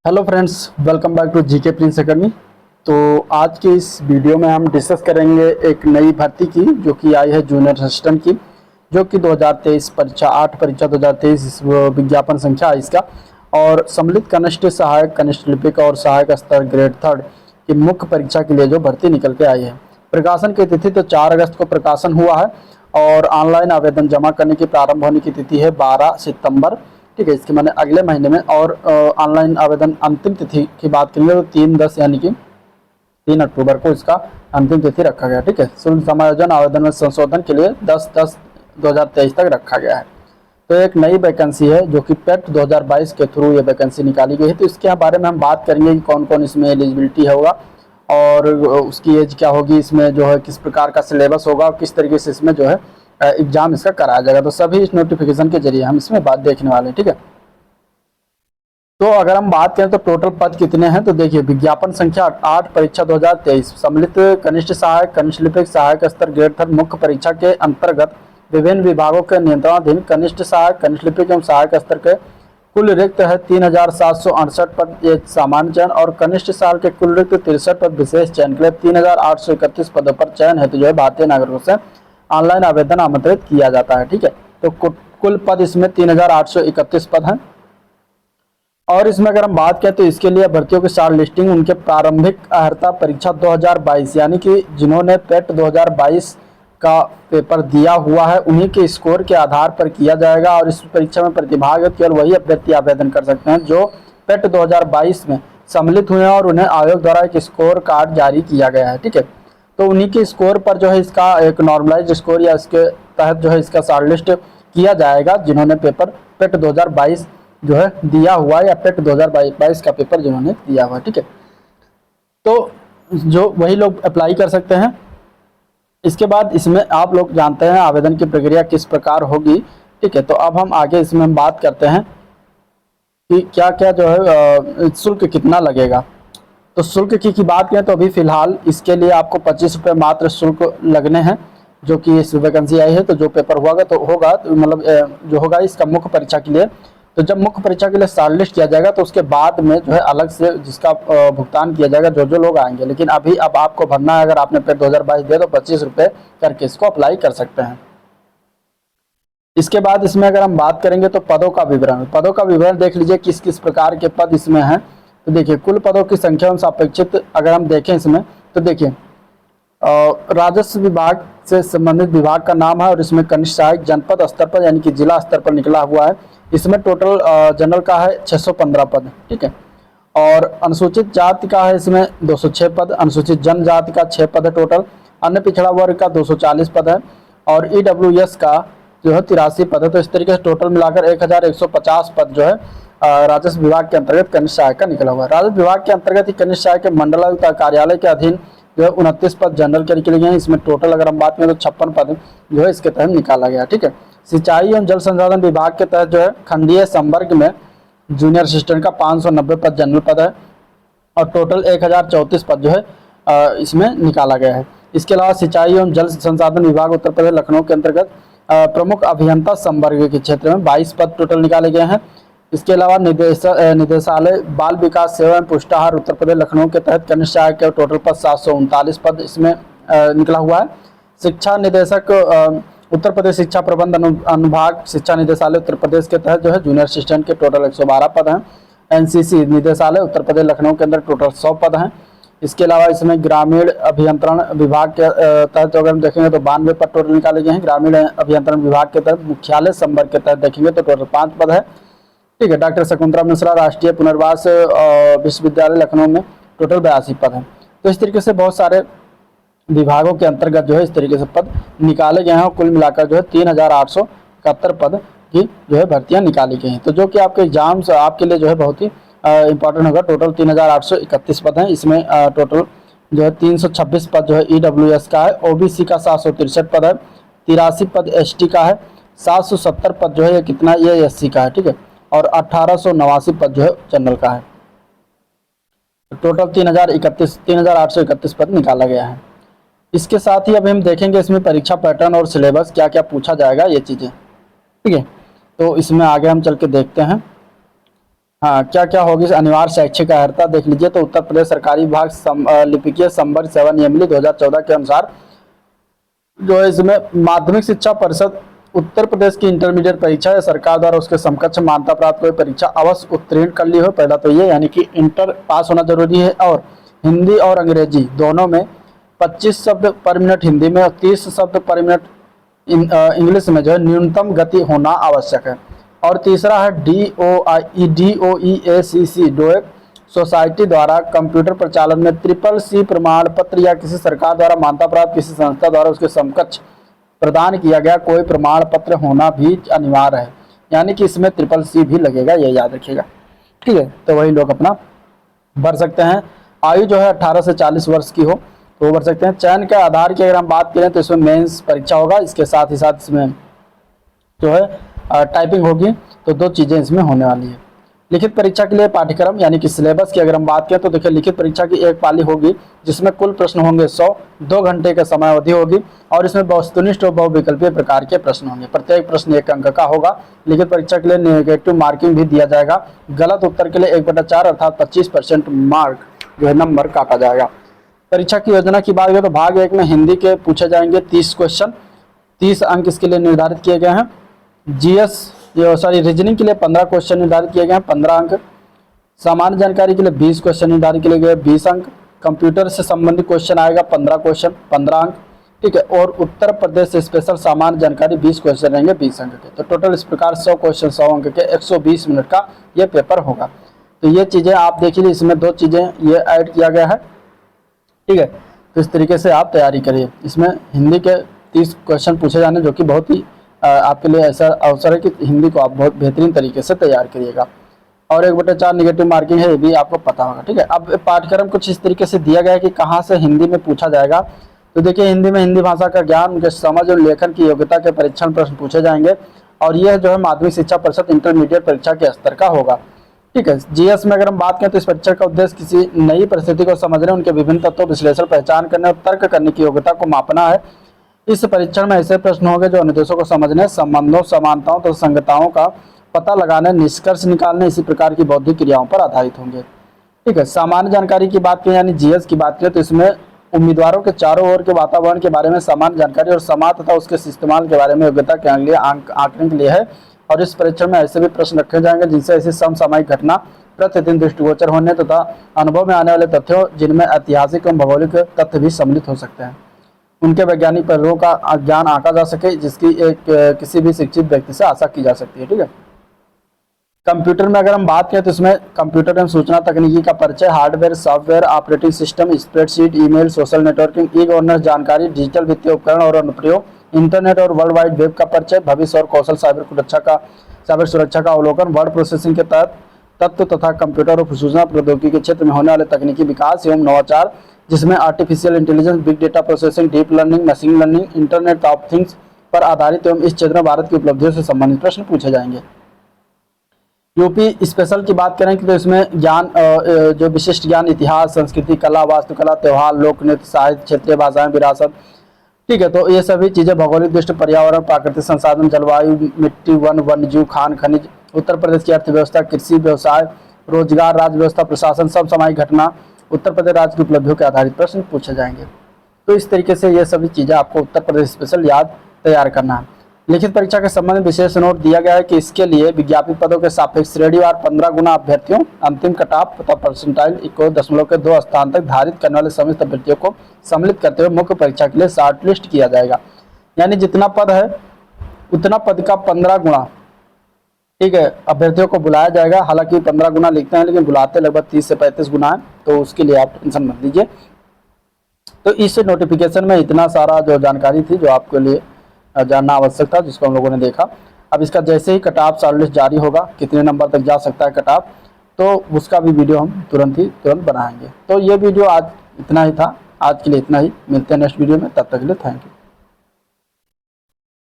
Hello friends, welcome back to GK Prince Academy. तो आज के इस वीडियो में हम डिस्कस करेंगे एक नई भर्ती की जो कि आई है जूनियर असिस्टेंट की, जो कि 2023 परीक्षा 8 परीक्षा 2023 इस विज्ञापन संख्या है इसका। और सम्मिलित कनिष्ठ सहायक कनिष्ठ लिपिक और सहायक स्तर ग्रेड 3 की मुख्य परीक्षा के लिए जो भर्ती निकल के आई है। प्रकाशन की तिथि तो 4 अगस्त को प्रकाशन हुआ है और ऑनलाइन आवेदन जमा करने की प्रारंभ होने की तिथि है 12 सितंबर। ठीक है, इसके मैंने अगले महीने में। और ऑनलाइन आवेदन अंतिम तिथि की बात करेंगे तो 3/10 यानी कि 3 अक्टूबर को इसका अंतिम तिथि रखा गया। ठीक है, शुल्क समायोजन आवेदन में संशोधन के लिए 10/10/2023 तक रखा गया है। तो एक नई वैकेंसी है जो कि पेट 2022 के थ्रू ये वैकेंसी निकाली गई है। तो इसके बारे में हम बात करेंगे कि कौन कौन इसमें एलिजिबिलिटी होगा और उसकी एज क्या होगी, इसमें जो है किस प्रकार का सिलेबस होगा और किस तरीके से इसमें जो है एग्जाम इसका कराया जाएगा। तो सभी इस नोटिफिकेशन के जरिए हम इसमें बात देखने वाले हैं। ठीक है, तो अगर हम बात करें तो टोटल पद कितने हैं, तो देखिए विज्ञापन संख्या 8 परीक्षा 2023 सम्मिलित कनिष्ठ सहायक कनिष्ठ लिपिक सहायक स्तर ग्रेड 3 मुख्य परीक्षा के अंतर्गत विभिन्न विभागों के नियंत्रणाधीन कनिष्ठ सहायक कनिष्ठ लिपिक एवं सहायक स्तर के कुल रिक्त है 3768 पद ये सामान्य चयन और कनिष्ठ साल के कुल रिक्त 63 पद विशेष चयन के लिए 3831 पदों पर चयन हेतु जो है भारतीय नागरिकों से ऑनलाइन आवेदन आमंत्रित किया जाता है। ठीक है, तो कुल पद इसमें 3831 पद हैं। और इसमें अगर हम बात करें तो इसके लिए भर्तियों की शॉर्ट लिस्टिंग उनके प्रारंभिक अर्हता परीक्षा 2022 यानी कि जिन्होंने पेट 2022 का पेपर दिया हुआ है उन्हीं के स्कोर के आधार पर किया जाएगा। और इस परीक्षा में प्रतिभाग केवल वही अभ्यर्थी आवेदन कर सकते हैं जो पेट 2022 में सम्मिलित हुए हैं और उन्हें आयोग द्वारा एक स्कोर कार्ड जारी किया गया है। ठीक है, तो उन्हीं के स्कोर पर जो है इसका एक नॉर्मलाइज स्कोर या इसके तहत जो है इसका शॉर्ट लिस्ट किया जाएगा जिन्होंने पेपर पेट 2022 जो है दिया हुआ है या पेट 2022 का पेपर जिन्होंने दिया हुआ है। ठीक है, तो जो वही लोग अप्लाई कर सकते हैं। इसके बाद इसमें आप लोग जानते हैं आवेदन की प्रक्रिया किस प्रकार होगी। ठीक है, तो अब हम आगे इसमें हम बात करते हैं कि क्या क्या जो है शुल्क कितना लगेगा। तो शुल्क की बात करें तो अभी फिलहाल इसके लिए आपको 25 रुपये मात्र शुल्क लगने हैं जो कि इस वैकेंसी आई है। तो जो पेपर हुआ तो होगा तो मतलब जो होगा इसका मुख्य परीक्षा के लिए, तो जब मुख्य परीक्षा के लिए शॉर्ट लिस्ट किया जाएगा तो उसके बाद में जो है अलग से जिसका भुगतान किया जाएगा जो लोग आएंगे। लेकिन अभी अब आपको भरना है, अगर आपने पेट 2022 दिया तो 25 रुपये करके इसको अप्लाई कर सकते हैं। इसके बाद इसमें अगर हम बात करेंगे तो पदों का विवरण देख लीजिए किस किस प्रकार के पद इसमें हैं। तो देखिए कुल पदों की संख्या एवं सापेक्षित अगर हम देखें इसमें तो देखिए राजस्व विभाग से संबंधित विभाग का नाम है और इसमें कनिष्ठ सहायक जनपद स्तर पर यानी कि जिला स्तर पर निकला हुआ है। इसमें टोटल जनरल का है 615 पद। ठीक है, और अनुसूचित जाति का है इसमें 206 पद, अनुसूचित जनजाति का 6 पद है टोटल, अन्य पिछड़ा वर्ग का 240 पद है और EWS का जो है 83 पद है। तो इस तरीके से टोटल मिलाकर 1150 पद जो है राजस्व विभाग के अंतर्गत कनिष्ठ सहायक का निकला हुआ है। राजस्व विभाग के अंतर्गत ही कनिष्ठ सहायक के मंडलायुक्त कार्यालय के अधीन जो है 29 पद जनरल के निकले गए हैं। इसमें टोटल अगर हम बात करें तो 56 पद जो है इसके तहत निकाला गया। ठीक है, सिंचाई एवं जल संसाधन विभाग के तहत जो है खंडीय संवर्ग में जूनियर असिस्टेंट का 590 पद जनरल पद है और टोटल 1034 पद जो है इसमें निकाला गया है। इसके अलावा सिंचाई एवं जल संसाधन विभाग उत्तर प्रदेश लखनऊ के अंतर्गत प्रमुख अभियंता संवर्ग के क्षेत्र में 22 पद टोटल निकाले गए हैं। इसके अलावा निदेशालय बाल विकास सेवा एवं पुष्टाहार उत्तर प्रदेश लखनऊ के तहत कनिष्ठ सहायक के टोटल पद 739 पद इसमें निकला हुआ है। शिक्षा निदेशक उत्तर प्रदेश शिक्षा प्रबंध अनुभाग शिक्षा निदेशालय उत्तर प्रदेश के तहत जो है जूनियर असिस्टेंट के टोटल 112 पद हैं। NCC निदेशालय उत्तर प्रदेश लखनऊ के अंदर टोटल 100 पद हैं। इसके अलावा इसमें ग्रामीण अभियंत्रण विभाग के तहत अगर हम देखेंगे तो 92 पद टोटल निकाले गए हैं। ग्रामीण अभियंत्रण विभाग के तहत मुख्यालय संवर्ग के तहत देखेंगे तो टोटल 5 पद है। ठीक है, डॉक्टर शकुंतला मिश्रा राष्ट्रीय पुनर्वास विश्वविद्यालय लखनऊ में टोटल 82 पद हैं। तो इस तरीके से बहुत सारे विभागों के अंतर्गत जो है इस तरीके से पद निकाले गए हैं और कुल मिलाकर जो है 3871 पद की जो है भर्तियां निकाली गई हैं। तो जो कि आपके एग्जाम्स आपके लिए जो है बहुत ही इंपॉर्टेंट होगा। टोटल 3831 पद हैं। इसमें टोटल जो है 326 पद जो है EWS का है, OBC का 763 पद है, 83 पद ST का है, 770 पद जो है ये कितना ये SC का है। ठीक है, और 1889 पद जो है जनरल का है। टोटल 3831 पद निकाला गया है। इसके साथ ही अभी हम देखेंगे इसमें परीक्षा पैटर्न और सिलेबस क्या क्या पूछा जाएगा ये चीज़ें। ठीक है, तो इसमें आगे हम चल के देखते हैं। हाँ, क्या क्या होगी अनिवार्य शैक्षिक अर्हता देख लीजिए। तो उत्तर प्रदेश सरकारी विभाग लिपिकीय संवर्ग सेवा नियमावली 2014 के अनुसार जो है इसमें माध्यमिक शिक्षा परिषद उत्तर प्रदेश की इंटरमीडिएट परीक्षा या सरकार द्वारा उसके समकक्ष मान्यता प्राप्त कोई परीक्षा अवश्य उत्तीर्ण कर ली हो। पहला तो ये यानी कि इंटर पास होना जरूरी है, और हिंदी और अंग्रेजी दोनों में 25 शब्द पर मिनट हिंदी में और 30 शब्द पर मिनट इंग्लिश में जो है न्यूनतम गति होना आवश्यक है। और तीसरा है DOEACC डोएक सोसाइटी द्वारा कंप्यूटर प्रचालन में CCC प्रमाण पत्र या किसी सरकार द्वारा मान्यता प्राप्त किसी संस्था द्वारा उसके समकक्ष प्रदान किया गया कोई प्रमाण पत्र होना भी अनिवार्य है। यानी कि इसमें CCC भी लगेगा, ये याद रखिएगा। ठीक है, तो वही लोग अपना भर सकते हैं। आयु जो है 18 से 40 वर्ष की हो तो वो भर सकते हैं। चयन के आधार की अगर हम बात करें तो इसमें मेंस परीक्षा होगा, इसके साथ ही साथ इसमें जो है टाइपिंग होगी। तो दो चीज़ें इसमें होने वाली है। लिखित परीक्षा के लिए पाठ्यक्रम यानी कि सिलेबस की अगर हम बात करें तो देखिए लिखित परीक्षा की एक पाली होगी जिसमें कुल प्रश्न होंगे 100, 2 घंटे का समय अवधि होगी और इसमें वस्तुनिष्ठ और बहुविकल्पीय प्रकार के प्रश्न होंगे। प्रत्येक प्रश्न 1 अंक का होगा। लिखित परीक्षा के लिए नेगेटिव मार्किंग भी दिया जाएगा। गलत उत्तर के लिए 1/4 अर्थात 25% मार्क जो है नंबर काटा जाएगा। परीक्षा की योजना की बात करें तो भाग 1 में हिंदी के पूछे जाएंगे 30 क्वेश्चन, 30 अंक इसके लिए निर्धारित किए गए हैं। रीजनिंग के लिए 15 क्वेश्चन निर्धारित किए गए हैं, 15 अंक। सामान्य जानकारी के लिए 20 क्वेश्चन निर्धारित किए गए, 20 अंक। कंप्यूटर से संबंधित क्वेश्चन आएगा 15 क्वेश्चन, 15 अंक। ठीक है, और उत्तर प्रदेश से स्पेशल सामान्य जानकारी 20 क्वेश्चन रहेंगे 20 अंक के। तो टोटल इस प्रकार 100 क्वेश्चन 100 अंक के 120 मिनट का ये पेपर होगा। तो ये चीज़ें आप देख लीजिए, इसमें 2 चीज़ें ये ऐड किया गया है। ठीक है, तो इस तरीके से आप तैयारी करिए। इसमें हिंदी के 30 क्वेश्चन पूछे जाने जो कि बहुत ही आपके लिए ऐसा अवसर है कि हिंदी को आप बहुत बेहतरीन तरीके से तैयार करिएगा। और 1/4 नेगेटिव मार्किंग है, ये भी आपको पता होगा। ठीक है, अब पाठ्यक्रम कुछ इस तरीके से दिया गया है कि कहाँ से हिंदी में पूछा जाएगा। तो देखिए हिंदी में हिंदी भाषा का ज्ञान, उनके समझ और लेखन की योग्यता के परीक्षण प्रश्न पूछे जाएंगे और यह जो है माध्यमिक शिक्षा परिषद इंटरमीडिएट परीक्षा के स्तर का होगा। ठीक है, GS में अगर हम बात करें तो इस परीक्षा का उद्देश्य किसी नई परिस्थिति को समझने, उनके विभिन्न तत्वों विश्लेषण पहचान करने और तर्क करने की योग्यता को मापना है। इस परीक्षण में ऐसे प्रश्न होंगे जो अनुदेशों को समझने, संबंधों, समानताओं तो संगताओं का पता लगाने, निष्कर्ष निकालने, इसी प्रकार की बौद्धिक क्रियाओं पर आधारित होंगे। ठीक है, सामान्य जानकारी की बात करें यानी GS की बात करें तो इसमें उम्मीदवारों के चारों ओर के वातावरण के बारे में सामान्य जानकारी और समाज तथा उसके इस्तेमाल के बारे में योग्यता के लिए आंकने के लिए है। और इस परीक्षण में ऐसे भी प्रश्न रखे जाएंगे जिनसे ऐसी समसामयिक घटना प्रतिदिन दृष्टिगोचर होने तथा अनुभव में आने वाले तथ्यों जिनमें ऐतिहासिक एवं भौगोलिक तथ्य भी सम्मिलित हो सकते हैं, उनके वैज्ञानिक पहलुओं का ज्ञान आंका जा सके, जिसकी किसी भी शिक्षित व्यक्ति से आशा की जा सकती है। ठीक है, कंप्यूटर में अगर हम बात करें तो इसमें कंप्यूटर एवं सूचना तकनीकी का परिचय, hardware, software, operating system, spreadsheet, email, social networking, e governance जानकारी, डिजिटल वित्तीय उपकरण और अनुप्रयोग, इंटरनेट और वर्ल्ड वाइड वेब का परिचय, भविष्य और कौशल, साइबर सुरक्षा का अवलोकन, वर्ड प्रोसेसिंग के तहत तत्व तथा कंप्यूटर और सूचना प्रौद्योगिकी के क्षेत्र में होने वाले तकनीकी विकास एवं नवाचार, जिसमें artificial intelligence, big data processing, deep learning, machine learning, internet of things पर आधारित एवं इस क्षेत्र में भारत की उपलब्धियों से संबंधित प्रश्न पूछे जाएंगे। यूपी स्पेशल की बात करें तो इसमें ज्ञान जो विशिष्ट ज्ञान, इतिहास, संस्कृति, कला, वास्तुकला, त्यौहार, लोक नृत्य, साहित्य, क्षेत्रीय भाषाएं, विरासत। ठीक है, तो ये सभी चीज़ें भौगोलिक दृष्टि, पर्यावरण, प्राकृतिक संसाधन, जलवायु, मिट्टी, वन, वन्यजीव, खान खनिज, उत्तर प्रदेश की अर्थव्यवस्था, कृषि, व्यवसाय, रोजगार, राज्य व्यवस्था, प्रशासन, सब सामायिक घटना, उत्तर प्रदेश राज्य की उपलब्धियों के आधारित प्रश्न पूछे जाएंगे। तो इस तरीके से ये सभी चीज़ें आपको उत्तर प्रदेश स्पेशल याद तैयार करना है। लिखित परीक्षा के संबंध में विशेष नोट दिया गया है कि इसके लिए विज्ञापित पदों के सापेक्ष श्रेणीवार 15 गुना अभ्यर्थियों, अंतिम कटऑफ तथा परसेंटाइल 1.2 स्थान तक धारित करने वाले समस्त अभ्यर्थियों को सम्मिलित करते हुए मुख्य परीक्षा के लिए शॉर्ट लिस्ट किया जाएगा। यानी जितना पद है उतना पद का 15 गुना, ठीक है, अभ्यर्थियों को बुलाया जाएगा। हालांकि 15 गुना लिखते हैं लेकिन बुलाते लगभग 30 से 35 गुना है, तो उसके लिए आप टेंशन मत लीजिए। तो इस नोटिफिकेशन में इतना सारा जो जानकारी थी जो आपके लिए जानना आवश्यक था, जिसको हम लोगों ने देखा। अब इसका जैसे ही कट ऑफ शॉर्ट लिस्ट जारी होगा, कितने नंबर तक जा सकता है कट ऑफ, तो उसका भी वीडियो हम तुरंत बनाएंगे। तो ये वीडियो आज इतना ही था, आज के लिए इतना ही। मिलते हैं नेक्स्ट वीडियो में, तब तक के लिए थैंक यू।